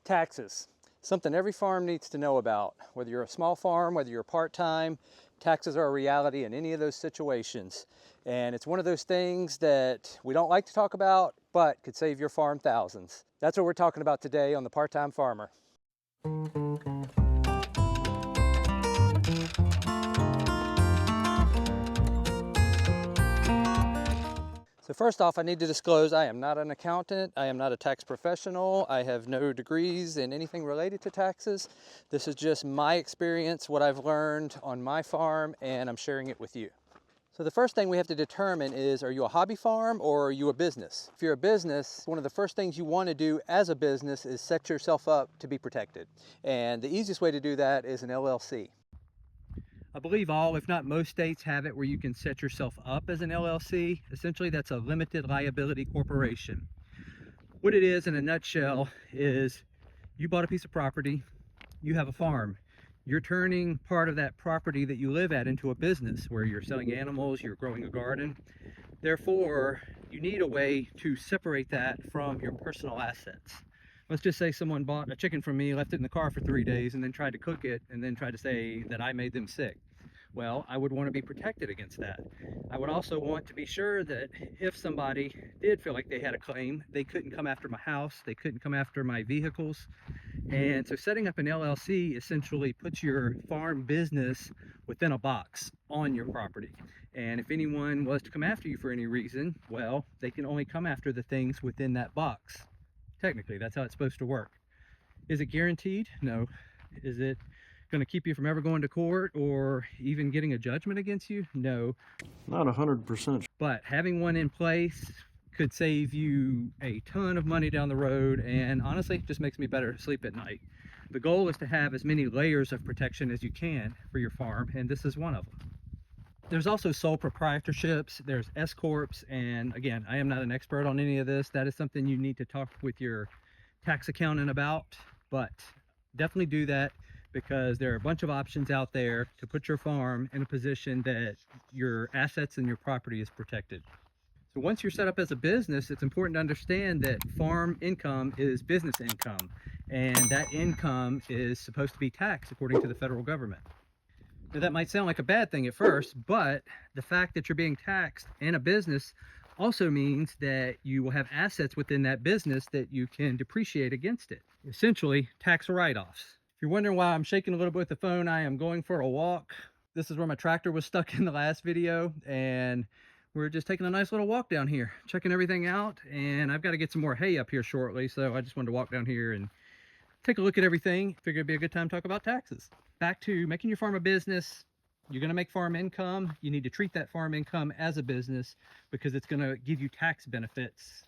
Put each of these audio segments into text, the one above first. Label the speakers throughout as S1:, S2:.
S1: Taxes, something every farm needs to know about. Whether you're a small farm, whether you're part-time, taxes are a reality in any of those situations. And it's one of those things that we don't like to talk about, but could save your farm thousands. That's what we're talking about today on The Part-Time Farmer. So first off, I need to disclose I am not an accountant, I am not a tax professional, I have no degrees in anything related to taxes. This is just my experience, what I've learned on my farm, and I'm sharing it with you. So the first thing we have to determine is, are you a hobby farm or are you a business? If you're a business, one of the first things you want to do as a business is set yourself up to be protected. And the easiest way to do that is an LLC. I believe all, if not most states have it where you can set yourself up as an LLC. Essentially, that's a limited liability corporation. What it is in a nutshell is you bought a piece of property, you have a farm. You're turning part of that property that you live at into a business where you're selling animals, you're growing a garden. Therefore, you need a way to separate that from your personal assets. Let's just say someone bought a chicken from me, left it in the car for 3 days, and then tried to cook it, and then tried to say that I made them sick. Well, I would want to be protected against that. I would also want to be sure that if somebody did feel like they had a claim, they couldn't come after my house, they couldn't come after my vehicles. And so setting up an LLC essentially puts your farm business within a box on your property. And if anyone was to come after you for any reason, well, they can only come after the things within that box. Technically, that's how it's supposed to work. Is it guaranteed? No. Is it going to keep you from ever going to court or even getting a judgment against you? No.
S2: Not 100%.
S1: But having one in place could save you a ton of money down the road, and honestly, just makes me better sleep at night. The goal is to have as many layers of protection as you can for your farm, and this is one of them. There's also sole proprietorships, there's S-corps, and again, I am not an expert on any of this. That is something you need to talk with your tax accountant about, but definitely do that because there are a bunch of options out there to put your farm in a position that your assets and your property is protected. So once you're set up as a business, it's important to understand that farm income is business income, and that income is supposed to be taxed according to the federal government. Now, that might sound like a bad thing at first, but the fact that you're being taxed in a business also means that you will have assets within that business that you can depreciate against it. Essentially, tax write-offs. If you're wondering why I'm shaking a little bit with the phone, I am going for a walk. This is where my tractor was stuck in the last video, and we're just taking a nice little walk down here, checking everything out, and I've got to get some more hay up here shortly, so I just wanted to walk down here and take a look at everything. Figured it'd be a good time to talk about taxes. Back to making your farm a business. You're going to make farm income. You need to treat that farm income as a business because it's going to give you tax benefits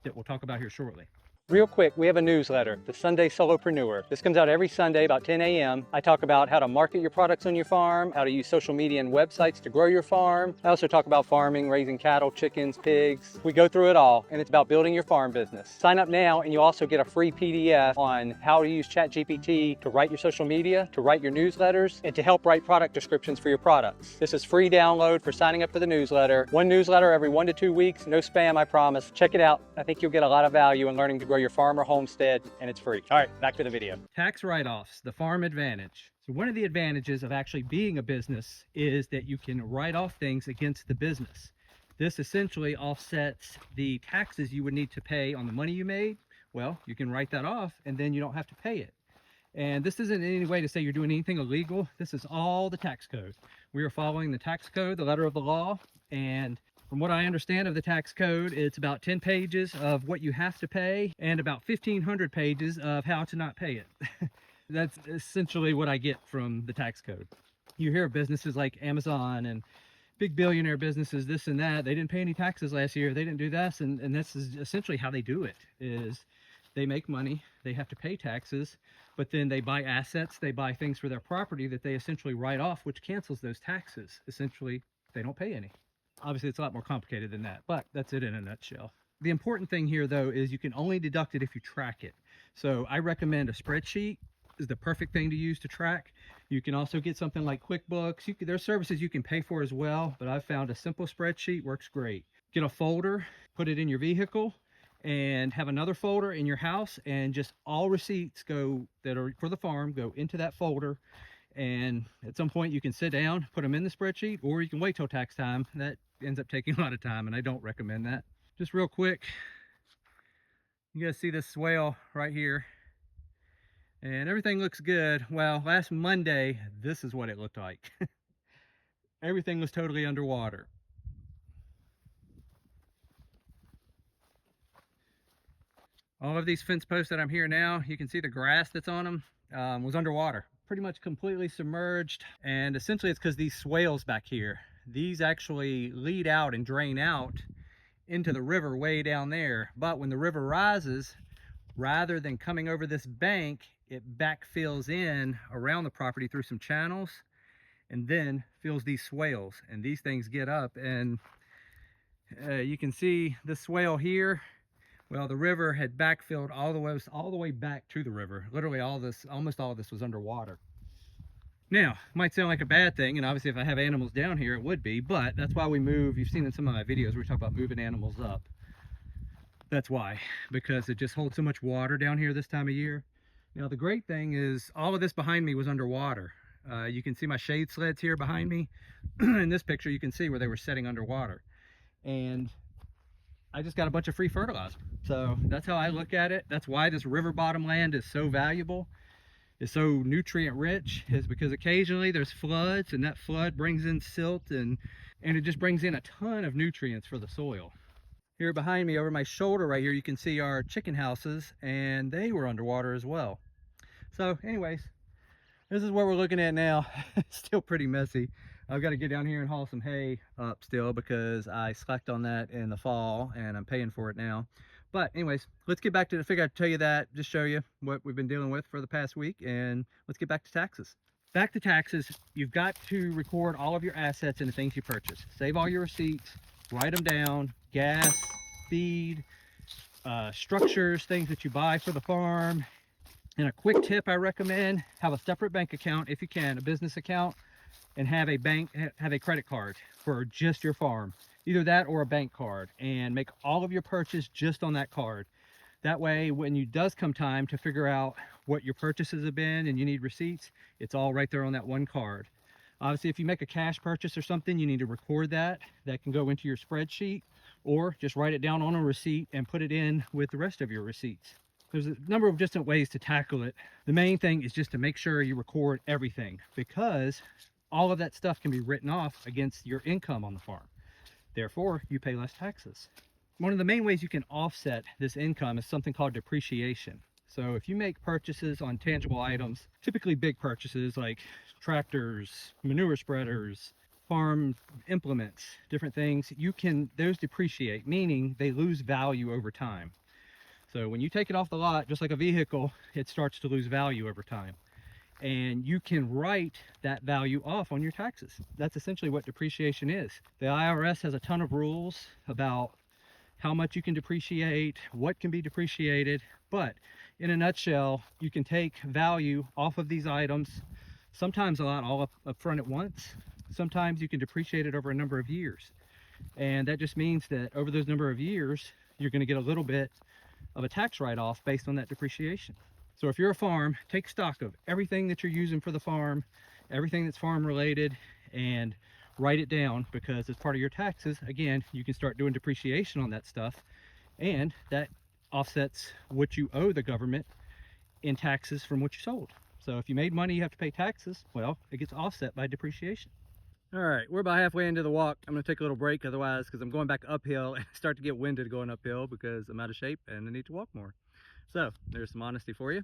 S1: that we'll talk about here shortly. Real quick, we have a newsletter, the Sunday Solopreneur. This comes out every Sunday about 10 a.m. I talk about how to market your products on your farm, how to use social media and websites to grow your farm. I also talk about farming, raising cattle, chickens, pigs. We go through it all, and it's about building your farm business. Sign up now, and you'll also get a free PDF on how to use ChatGPT to write your social media, to write your newsletters, and to help write product descriptions for your products. This is free download for signing up for the newsletter. One newsletter every 1 to 2 weeks, no spam, I promise. Check it out. I think you'll get a lot of value in learning to grow your farm or homestead, and it's free. All right, back to the video. Tax write-offs, the farm advantage. So one of the advantages of actually being a business is that you can write off things against the business. This essentially offsets the taxes you would need to pay on the money you made. Well, you can write that off and then you don't have to pay it. And this isn't in any way to say you're doing anything illegal. This is all the tax code. We are following the tax code, the letter of the law, and from what I understand of the tax code, it's about 10 pages of what you have to pay and about 1,500 pages of how to not pay it. That's essentially what I get from the tax code. You hear of businesses like Amazon and big billionaire businesses, this and that. They didn't pay any taxes last year. They didn't do this. And this is essentially how they do it, is they make money, they have to pay taxes, but then they buy assets, they buy things for their property that they essentially write off, which cancels those taxes. Essentially, they don't pay any. Obviously, it's a lot more complicated than that, but that's it in a nutshell. The important thing here, though, is you can only deduct it if you track it. So I recommend a spreadsheet is the perfect thing to use to track. You can also get something like QuickBooks. There's services you can pay for as well, but I've found a simple spreadsheet works great. Get a folder, put it in your vehicle, and have another folder in your house, and just all receipts go that are for the farm go into that folder. And at some point you can sit down, put them in the spreadsheet, or you can wait till tax time. That ends up taking a lot of time, and I don't recommend that. Just real quick, you guys see this swale right here, and everything looks good. Well, last Monday, this is what it looked like. Everything was totally underwater. All of these fence posts that I'm here now, you can see the grass that's on them was underwater, pretty much completely submerged. And essentially it's because these swales back here, these actually lead out and drain out into the river way down there. But when the river rises, rather than coming over this bank, it backfills in around the property through some channels and then fills these swales, and these things get up. And you can see the swale here. Well, the river had backfilled all the way back to the river. Literally almost all of this was underwater. Now, might sound like a bad thing, and obviously if I have animals down here, it would be, but that's why we move. You've seen in some of my videos, we talk about moving animals up. That's why, because it just holds so much water down here this time of year. Now, the great thing is all of this behind me was underwater. You can see my shade sleds here behind me. In this picture, you can see where they were setting underwater. And I just got a bunch of free fertilizer. So that's how I look at it. That's why this river bottom land is so valuable, is so nutrient rich, is because occasionally there's floods, and that flood brings in silt, and it just brings in a ton of nutrients for the soil. Here behind me over my shoulder right here, you can see our chicken houses, and they were underwater as well. So anyways, this is what we're looking at now. It's still pretty messy. I've got to get down here and haul some hay up still because I slacked on that in the fall and I'm paying for it now. But anyways, let's get back to the figure. I'd tell you that, just show you what we've been dealing with for the past week, and let's get back to taxes. Back to taxes, you've got to record all of your assets and the things you purchase. Save all your receipts, write them down, gas, feed, structures, things that you buy for the farm. And a quick tip I recommend, have a separate bank account if you can, a business account, and have a credit card for just your farm. Either that or a bank card, and make all of your purchase just on that card. That way, when you does come time to figure out what your purchases have been and you need receipts, it's all right there on that one card. Obviously, if you make a cash purchase or something, you need to record that. That can go into your spreadsheet, or just write it down on a receipt and put it in with the rest of your receipts. There's a number of different ways to tackle it. The main thing is just to make sure you record everything, because all of that stuff can be written off against your income on the farm. Therefore, you pay less taxes. One of the main ways you can offset this income is something called depreciation. So if you make purchases on tangible items, typically big purchases like tractors, manure spreaders, farm implements, different things, those depreciate, meaning they lose value over time. So when you take it off the lot, just like a vehicle, it starts to lose value over time. And you can write that value off on your taxes. That's essentially what depreciation is. The IRS has a ton of rules about how much you can depreciate, what can be depreciated, but in a nutshell, you can take value off of these items, sometimes a lot all up front at once. Sometimes you can depreciate it over a number of years. And that just means that over those number of years, you're going to get a little bit of a tax write-off based on that depreciation. So if you're a farm, take stock of everything that you're using for the farm, everything that's farm related, and write it down, because as part of your taxes, again, you can start doing depreciation on that stuff, and that offsets what you owe the government in taxes from what you sold. So if you made money, you have to pay taxes. Well, it gets offset by depreciation. All right, we're about halfway into the walk. I'm gonna take a little break otherwise, because I'm going back uphill and start to get winded going uphill because I'm out of shape and I need to walk more. So there's some honesty for you.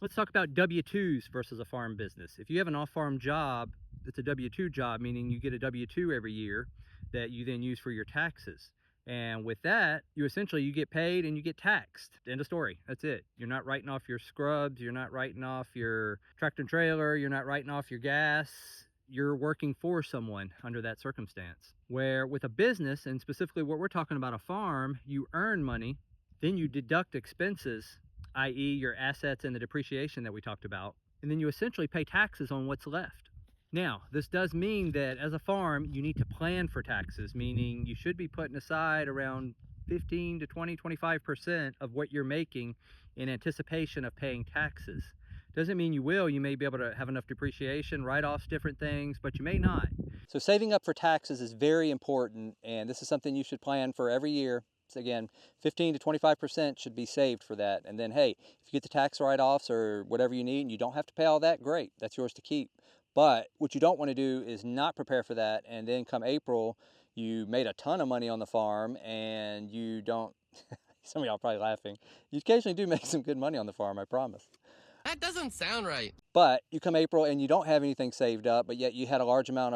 S1: Let's talk about W-2s versus a farm business. If you have an off-farm job, it's a W-2 job, meaning you get a W-2 every year that you then use for your taxes. And with that, you get paid and you get taxed. End of story. That's it. You're not writing off your scrubs. You're not writing off your tractor and trailer. You're not writing off your gas. You're working for someone under that circumstance. Where with a business, and specifically what we're talking about, a farm, you earn money, then you deduct expenses, i.e. your assets and the depreciation that we talked about, and then you essentially pay taxes on what's left. Now, this does mean that as a farm, you need to plan for taxes, meaning you should be putting aside around 15 to 20, 25% of what you're making in anticipation of paying taxes. Doesn't mean you will. You may be able to have enough depreciation, write-offs, different things, but you may not. So saving up for taxes is very important, and this is something you should plan for every year. So again, 15 to 25% should be saved for that. And then, hey, if you get the tax write-offs or whatever you need and you don't have to pay all that, great, that's yours to keep. But what you don't want to do is not prepare for that, and then come April, you made a ton of money on the farm and you don't, some of y'all are probably laughing. You occasionally do make some good money on the farm, I promise.
S3: That doesn't sound right.
S1: But you come April and you don't have anything saved up, but yet you had a larger amount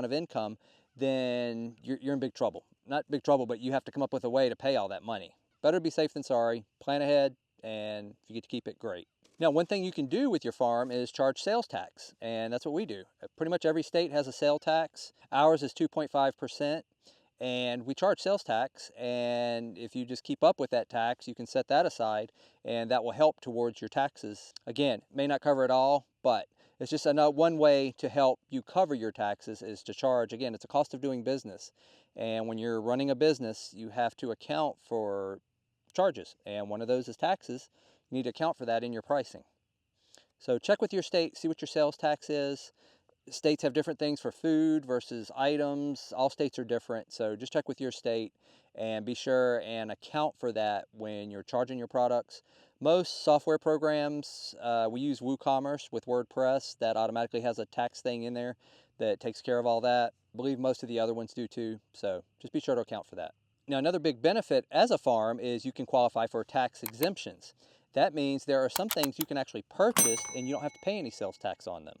S1: of income, then you're in big trouble. Not big trouble, but you have to come up with a way to pay all that money. Better be safe than sorry. Plan ahead, and if you get to keep it, great. Now, one thing you can do with your farm is charge sales tax, and that's what we do. Pretty much every state has a sales tax. Ours is 2.5%. And we charge sales tax, and if you just keep up with that tax, you can set that aside, and that will help towards your taxes. Again, may not cover it all, but it's just one way to help you cover your taxes is to charge. Again, it's a cost of doing business, and when you're running a business, you have to account for charges, and one of those is taxes. You need to account for that in your pricing. So check with your state, see what your sales tax is. States have different things for food versus items. All states are different, so just check with your state and be sure and account for that when you're charging your products. Most software programs, we use WooCommerce with WordPress, that automatically has a tax thing in there that takes care of all that. I believe most of the other ones do too, so just be sure to account for that. Now, another big benefit as a farm is you can qualify for tax exemptions. That means there are some things you can actually purchase and you don't have to pay any sales tax on them.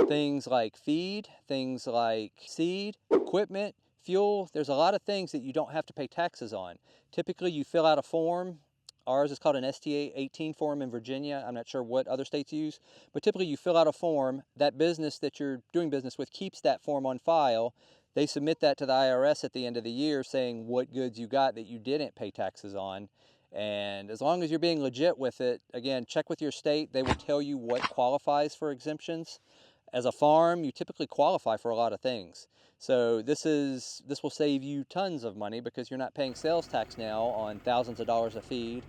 S1: Things like feed, things like seed, equipment, fuel. There's a lot of things that you don't have to pay taxes on. Typically, you fill out a form. Ours is called an STA 18 form in Virginia. I'm not sure what other states use, but typically you fill out a form. That business that you're doing business with keeps that form on file. They submit that to the IRS at the end of the year saying what goods you got that you didn't pay taxes on. And as long as you're being legit with it, again, check with your state. They will tell you what qualifies for exemptions. As a farm, you typically qualify for a lot of things. So this will save you tons of money because you're not paying sales tax now on thousands of dollars of feed,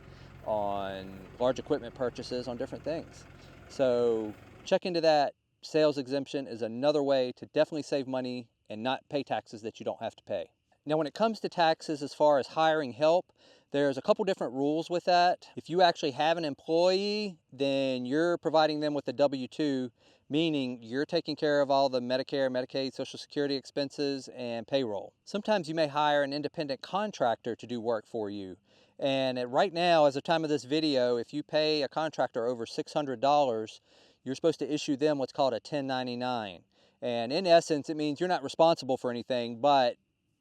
S1: on large equipment purchases, on different things. So check into that. Sales exemption is another way to definitely save money and not pay taxes that you don't have to pay. Now, when it comes to taxes, as far as hiring help, there's a couple different rules with that. If you actually have an employee, then you're providing them with a W-2, meaning you're taking care of all the Medicare, Medicaid, Social Security expenses, and payroll. Sometimes you may hire an independent contractor to do work for you. And right now, as of the time of this video, if you pay a contractor over $600, you're supposed to issue them what's called a 1099. And in essence, it means you're not responsible for anything, but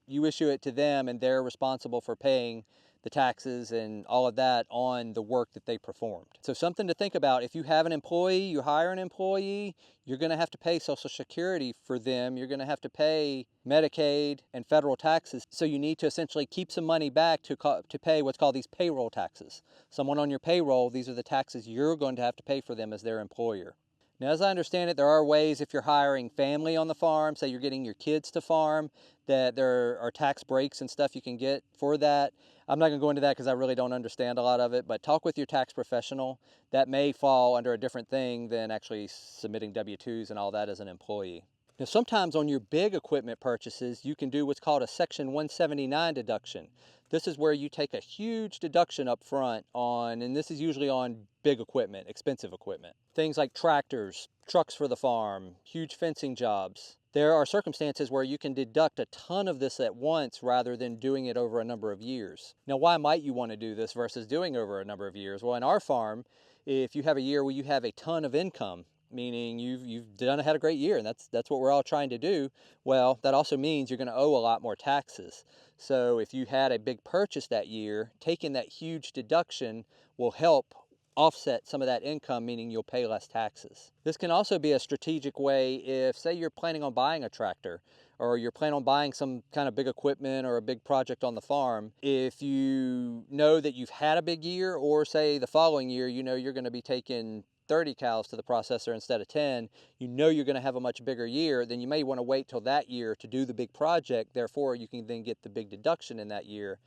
S1: you issue it to them and they're responsible for paying the taxes and all of that on the work that they performed. So something to think about. If you have an employee, you hire an employee, you're going to have to pay Social Security for them. You're going to have to pay Medicaid and federal taxes. So you need to essentially keep some money back to pay what's called these payroll taxes. Someone on your payroll, these are the taxes you're going to have to pay for them as their employer. Now, as I understand it, there are ways if you're hiring family on the farm, say you're getting your kids to farm, that there are tax breaks and stuff you can get for that. I'm not going to go into that because I really don't understand a lot of it, but talk with your tax professional. That may fall under a different thing than actually submitting W-2s and all that as an employee. Now, sometimes on your big equipment purchases, you can do what's called a Section 179 deduction. This is where you take a huge deduction up front on, and this is usually on big equipment, expensive equipment. Things like tractors, trucks for the farm, huge fencing jobs. There are circumstances where you can deduct a ton of this at once rather than doing it over a number of years. Now, why might you want to do this versus doing over a number of years? Well, in our farm, if you have a year where you have a ton of income, meaning you've had a great year, and that's what we're all trying to do, well, that also means you're going to owe a lot more taxes. So if you had a big purchase that year, taking that huge deduction will help offset some of that income, meaning you'll pay less taxes. This can also be a strategic way if, say, you're planning on buying a tractor or you're planning on buying some kind of big equipment or a big project on the farm. If you know that you've had a big year, or say the following year, you know you're going to be taking 30 cows to the processor instead of 10, you know you're going to have a much bigger year, then you may want to wait till that year to do the big project. Therefore, you can then get the big deduction in that year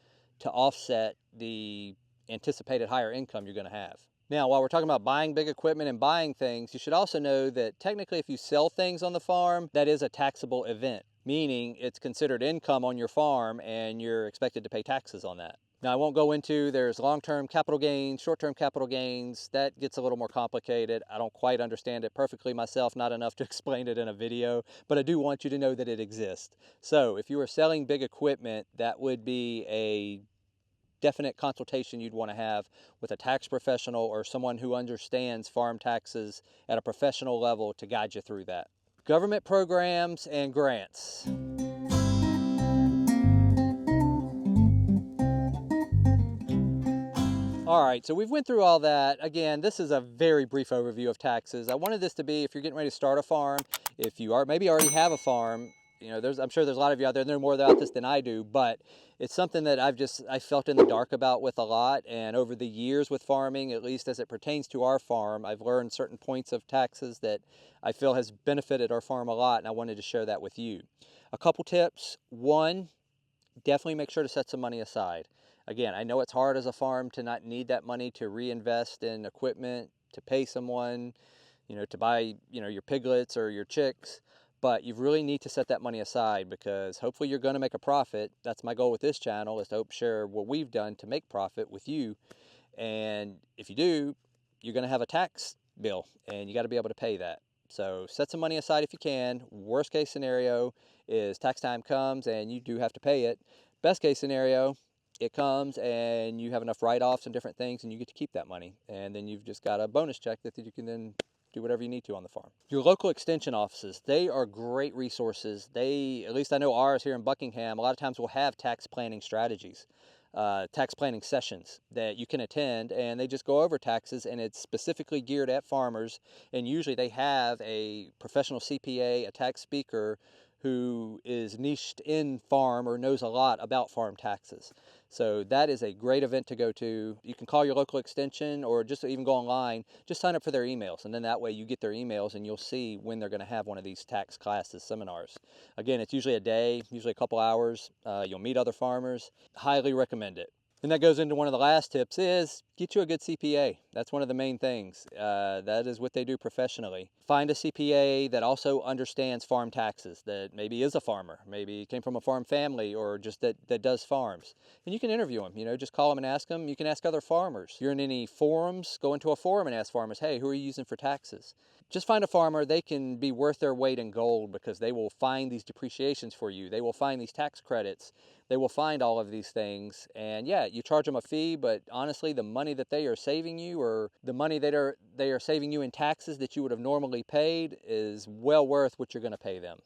S1: to offset the anticipated higher income you're going to have. Now, while we're talking about buying big equipment and buying things, you should also know that technically if you sell things on the farm, that is a taxable event, meaning it's considered income on your farm and you're expected to pay taxes on that. Now, I won't go into, there's long-term capital gains, short-term capital gains. That gets a little more complicated. I don't quite understand it perfectly myself, not enough to explain it in a video, but I do want you to know that it exists. So if you are selling big equipment, that would be a definite consultation you'd want to have with a tax professional or someone who understands farm taxes at a professional level to guide you through that. Government programs and grants. All right, so we've went through all that. Again, this is a very brief overview of taxes. I wanted this to be, if you're getting ready to start a farm, if you are maybe already have a farm, you know, I'm sure there's a lot of you out there that know more about this than I do, but it's something that I felt in the dark about with a lot. And over the years with farming, at least as it pertains to our farm, I've learned certain points of taxes that I feel has benefited our farm a lot, and I wanted to share that with you. A couple tips. One, definitely make sure to set some money aside. Again, I know it's hard as a farm to not need that money to reinvest in equipment, to pay someone, you know, to buy, you know, your piglets or your chicks, but you really need to set that money aside because hopefully you're going to make a profit. That's my goal with this channel, is to hope share what we've done to make profit with you. And if you do, you're going to have a tax bill and you got to be able to pay that. So set some money aside if you can. Worst case scenario is tax time comes and you do have to pay it. Best case scenario, it comes and you have enough write-offs and different things and you get to keep that money. And then you've just got a bonus check that you can then do whatever you need to on the farm. Your local extension offices, they are great resources. They, at least I know ours here in Buckingham, a lot of times will have tax planning strategies. Tax planning sessions that you can attend, and they just go over taxes, and it's specifically geared at farmers, and usually they have a professional CPA, a tax speaker who is niched in farm or knows a lot about farm taxes. So that is a great event to go to. You can call your local extension or just even go online, just sign up for their emails, and then that way you get their emails and you'll see when they're going to have one of these tax classes, seminars. Again, it's usually a day, usually a couple hours. You'll meet other farmers. Highly recommend it. And that goes into one of the last tips is get you a good CPA. That's one of the main things. That is what they do professionally. Find a CPA that also understands farm taxes, that maybe is a farmer, maybe came from a farm family, or just that does farms. And you can interview them, you know, just call them and ask them. You can ask other farmers. If you're in any forums, go into a forum and ask farmers, hey, who are you using for taxes? Just find a farmer. They can be worth their weight in gold because they will find these depreciations for you. They will find these tax credits. They will find all of these things. And yeah, you charge them a fee, but honestly, the money that they are saving you, or the money that they are saving you in taxes that you would have normally paid, is well worth what you're going to pay them.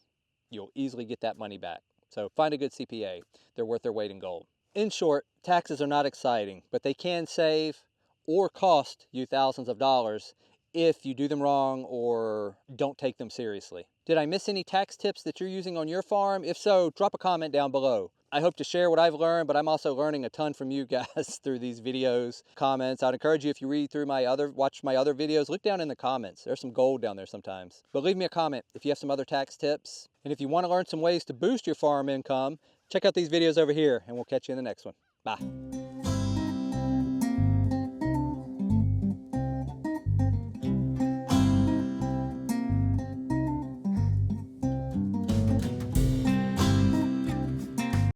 S1: You'll easily get that money back. So find a good CPA. They're worth their weight in gold. In short, taxes are not exciting, but they can save or cost you thousands of dollars if you do them wrong or don't take them seriously. Did I miss any tax tips that you're using on your farm? If so, drop a comment down below. I hope to share what I've learned, but I'm also learning a ton from you guys through these videos, comments. I'd encourage you, if you read through watch my other videos, look down in the comments. There's some gold down there sometimes. But leave me a comment if you have some other tax tips. And if you want to learn some ways to boost your farm income, check out these videos over here, and we'll catch you in the next one. Bye.